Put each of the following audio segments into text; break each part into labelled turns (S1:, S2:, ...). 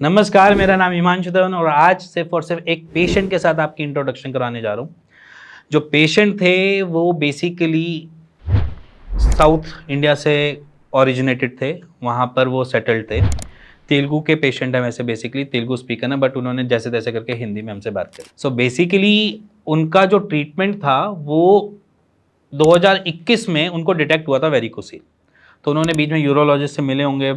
S1: नमस्कार, मेरा नाम हिमांशु धवन और आज सिर्फ और सिर्फ एक पेशेंट के साथ आपकी इंट्रोडक्शन कराने जा रहा हूँ। जो पेशेंट थे वो बेसिकली साउथ इंडिया से ओरिजिनेटेड थे, वहाँ पर वो सेटल्ड थे। तेलुगु के पेशेंट हैं, वैसे बेसिकली तेलुगु स्पीकर हैं, बट उन्होंने जैसे तैसे करके हिंदी में हमसे बात करी। सो बेसिकली उनका जो ट्रीटमेंट था वो 2021 में उनको डिटेक्ट हुआ था वेरिकोसिल। तो उन्होंने बीच में यूरोलॉजिस्ट से मिले होंगे,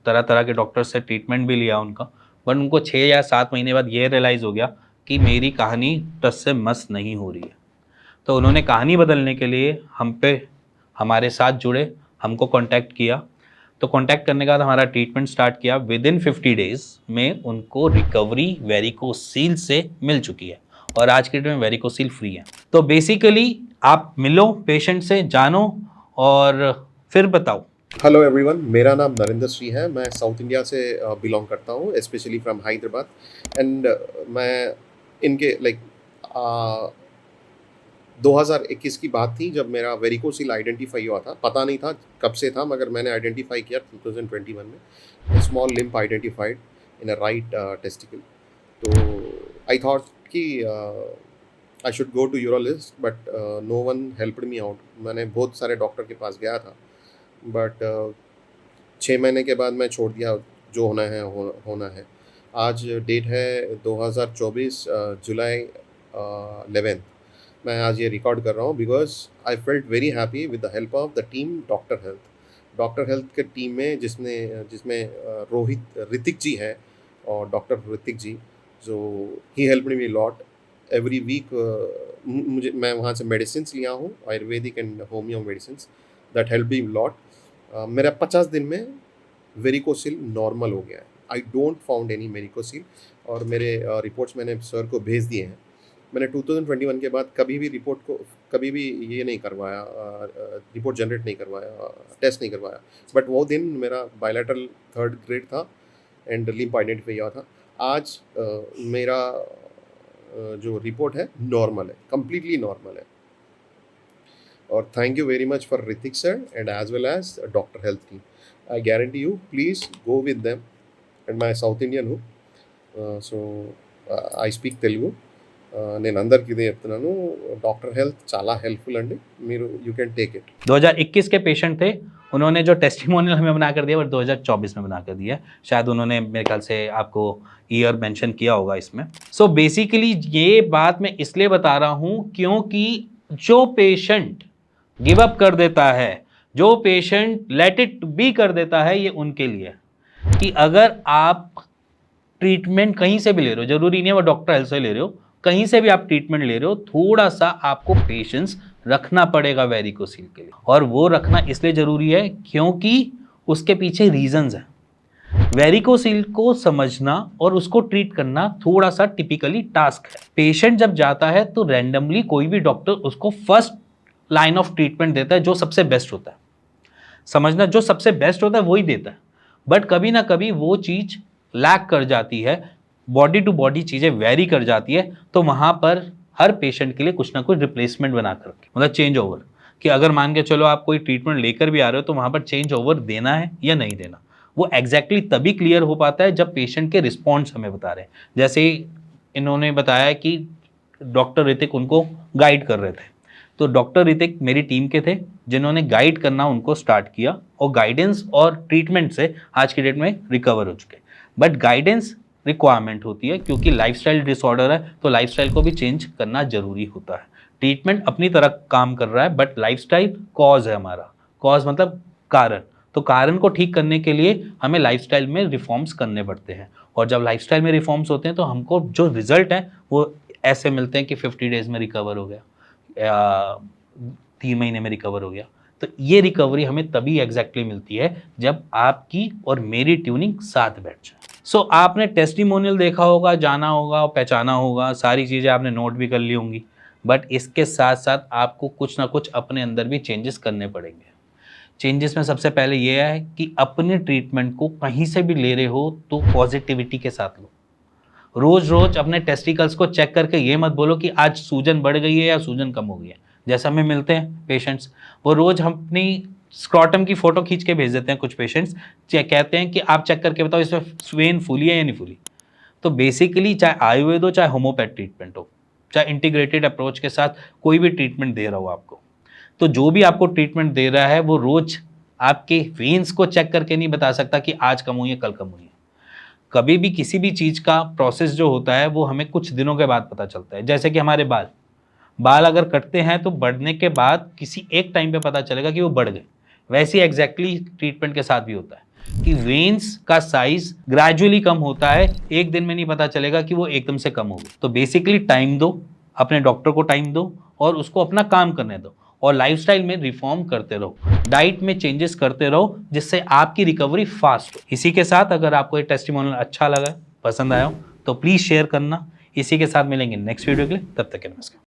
S1: तरह तरह के डॉक्टर से ट्रीटमेंट भी लिया उनका, बट उनको 6 या 7 महीने बाद ये रियलाइज़ हो गया कि मेरी कहानी टस से मस नहीं हो रही है। तो उन्होंने कहानी बदलने के लिए हमारे साथ जुड़े, हमको कांटेक्ट किया। तो कांटेक्ट करने के बाद हमारा ट्रीटमेंट स्टार्ट किया। विद इन 50 डेज में उनको रिकवरी वेरिकोसील से मिल चुकी है और आज के डेट में वेरिकोसील फ्री है। तो बेसिकली आप मिलो पेशेंट से, जानो और फिर बताओ।
S2: हेलो एवरीवन, मेरा नाम नरेंद्र श्री है। मैं साउथ इंडिया से बिलोंग करता हूँ, स्पेशली फ्रॉम हैदराबाद। एंड मैं इनके 2021 की बात थी जब मेरा वेरिकोसिल आइडेंटिफाई हुआ था। पता नहीं था कब से था, मगर मैंने आइडेंटिफाई किया 2021 में। Small lump identified in a right testicle. तो आई थॉट कि I should go to urologist, but no one helped me out. मैंने बहुत सारे डॉक्टर के पास गया था, बट 6 महीने के बाद मैं छोड़ दिया। जो होना है होना है। आज डेट है 2024 जुलाई 11। मैं आज ये रिकॉर्ड कर रहा हूँ because I felt very happy with the help of the team doctor health के टीम में जिसमें रोहित ऋतिक जी है और डॉक्टर ऋतिक जी, जो ही help me lot every week. मैं वहाँ से मेडिसिन लिया हूँ, Ayurvedic and homeo medicine, that help me lot. मेरा 50 दिन में वेरिकोसिल नॉर्मल हो गया है। I don't found any varicocele और मेरे रिपोर्ट्स मैंने सर को भेज दिए हैं। मैंने 2021 के बाद कभी भी ये नहीं करवाया, रिपोर्ट जनरेट नहीं करवाया, टेस्ट नहीं करवाया। बट वो दिन मेरा बायलैटरल 3rd ग्रेड था एंड लिम्प आइडेंटिफाई हुआ था। आज मेरा जो रिपोर्ट है नॉर्मल है, कम्प्लीटली नॉर्मल है। और thank you very much for Hrithik sir and as well as doctor health team. I guarantee you, please go with them. And my South Indian so I speak Telugu. నేను అందరికి ఇదే చెప్తున్నాను, doctor health చాలా helpful అండి. మీరు you can take it.
S1: 2021 के patient थे, उन्होंने जो टेस्टिमोनियल हमें बना कर दिया वो 2024 में बना कर दिया। शायद उन्होंने मेरे ख्याल से आपको ईयर मेंशन किया होगा इसमें। सो बेसिकली ये बात मैं इसलिए बता रहा हूँ क्योंकि जो पेशेंट गिव अप कर देता है, जो पेशेंट लेट इट बी कर देता है, ये उनके लिए कि अगर आप ट्रीटमेंट कहीं से भी ले रहे हो, जरूरी नहीं है वो डॉक्टर हेल्थ से ले रहे हो, कहीं से भी आप ट्रीटमेंट ले रहे हो, थोड़ा सा आपको पेशेंस रखना पड़ेगा वेरिकोसिल के लिए। और वो रखना इसलिए जरूरी है क्योंकि उसके पीछे रीजंस हैं। वेरिकोसिल को समझना और उसको ट्रीट करना थोड़ा सा टिपिकली टास्क है। पेशेंट जब जाता है तो रैंडमली कोई भी डॉक्टर उसको फर्स्ट लाइन ऑफ ट्रीटमेंट देता है, जो सबसे बेस्ट होता है। समझना, जो सबसे बेस्ट होता है वही देता है, बट कभी ना कभी वो चीज लैक कर जाती है, बॉडी टू बॉडी चीजें वेरी कर जाती है। तो वहां पर हर पेशेंट के लिए कुछ ना कुछ रिप्लेसमेंट बना कर रखें, मतलब चेंज ओवर। कि अगर मान के चलो आप कोई ट्रीटमेंट लेकर भी आ रहे हो तो वहां पर चेंज ओवर देना है या नहीं देना, वो एग्जैक्टली तभी क्लियर हो पाता है जब पेशेंट के रिस्पॉन्स हमें बता रहे हैं। जैसे इन्होंने बताया कि डॉक्टर ऋतिक उनको गाइड कर रहे थे, तो डॉक्टर ऋतिक मेरी टीम के थे जिन्होंने गाइड करना उनको स्टार्ट किया, और गाइडेंस और ट्रीटमेंट से आज की डेट में रिकवर हो चुके। बट गाइडेंस रिक्वायरमेंट होती है क्योंकि लाइफस्टाइल डिसऑर्डर है, तो लाइफस्टाइल को भी चेंज करना जरूरी होता है। ट्रीटमेंट अपनी तरह काम कर रहा है, बट लाइफस्टाइल कॉज है हमारा। कॉज मतलब कारण। तो कारण को ठीक करने के लिए हमें लाइफस्टाइल में रिफॉर्म्स करने पड़ते हैं, और जब लाइफस्टाइल में रिफॉर्म्स होते हैं तो हमको जो रिजल्ट है वो ऐसे मिलते हैं कि 50 डेज में रिकवर हो गया, 3 महीने में रिकवर हो गया। तो ये रिकवरी हमें तभी एग्जैक्टली मिलती है जब आपकी और मेरी ट्यूनिंग साथ बैठ जाए। सो आपने टेस्टिमोनियल देखा होगा, जाना होगा, पहचाना होगा, सारी चीज़ें आपने नोट भी कर ली होंगी, बट इसके साथ साथ आपको कुछ ना कुछ अपने अंदर भी चेंजेस करने पड़ेंगे। चेंजेस में सबसे पहले ये है कि अपने ट्रीटमेंट को कहीं से भी ले रहे हो तो पॉजिटिविटी के साथ लो। रोज रोज अपने टेस्टिकल्स को चेक करके ये मत बोलो कि आज सूजन बढ़ गई है या सूजन कम हो गई है। जैसा हमें मिलते हैं पेशेंट्स, वो रोज हम अपनी स्क्रॉटम की फोटो खींच के भेज देते हैं कुछ पेशेंट्स, कहते हैं कि आप चेक करके बताओ इसमें वेन फूली है या नहीं फूली। तो बेसिकली चाहे आयुर्वेद हो चाहे होम्योपैथ ट्रीटमेंट हो, चाहे इंटीग्रेटेड अप्रोच के साथ कोई भी ट्रीटमेंट दे रहा हो आपको, तो जो भी आपको ट्रीटमेंट दे रहा है वो रोज आपके वेन्स को चेक करके नहीं बता सकता कि आज कम हुई है कल कम हुई है। कभी भी किसी भी चीज़ का प्रोसेस जो होता है वो हमें कुछ दिनों के बाद पता चलता है। जैसे कि हमारे बाल बाल अगर कटते हैं तो बढ़ने के बाद किसी एक टाइम पे पता चलेगा कि वो बढ़ गए। वैसे ही एग्जैक्टली ट्रीटमेंट के साथ भी होता है कि वेन्स का साइज ग्रेजुअली कम होता है, एक दिन में नहीं पता चलेगा कि वो एकदम से कम हो गए। तो बेसिकली टाइम दो, अपने डॉक्टर को टाइम दो और उसको अपना काम करने दो, और लाइफस्टाइल में रिफॉर्म करते रहो, डाइट में चेंजेस करते रहो, जिससे आपकी रिकवरी फास्ट हो। इसी के साथ अगर आपको ये टेस्टिमोनियल अच्छा लगा, पसंद आया हो, तो प्लीज़ शेयर करना। इसी के साथ मिलेंगे नेक्स्ट वीडियो के लिए, तब तक के नमस्कार।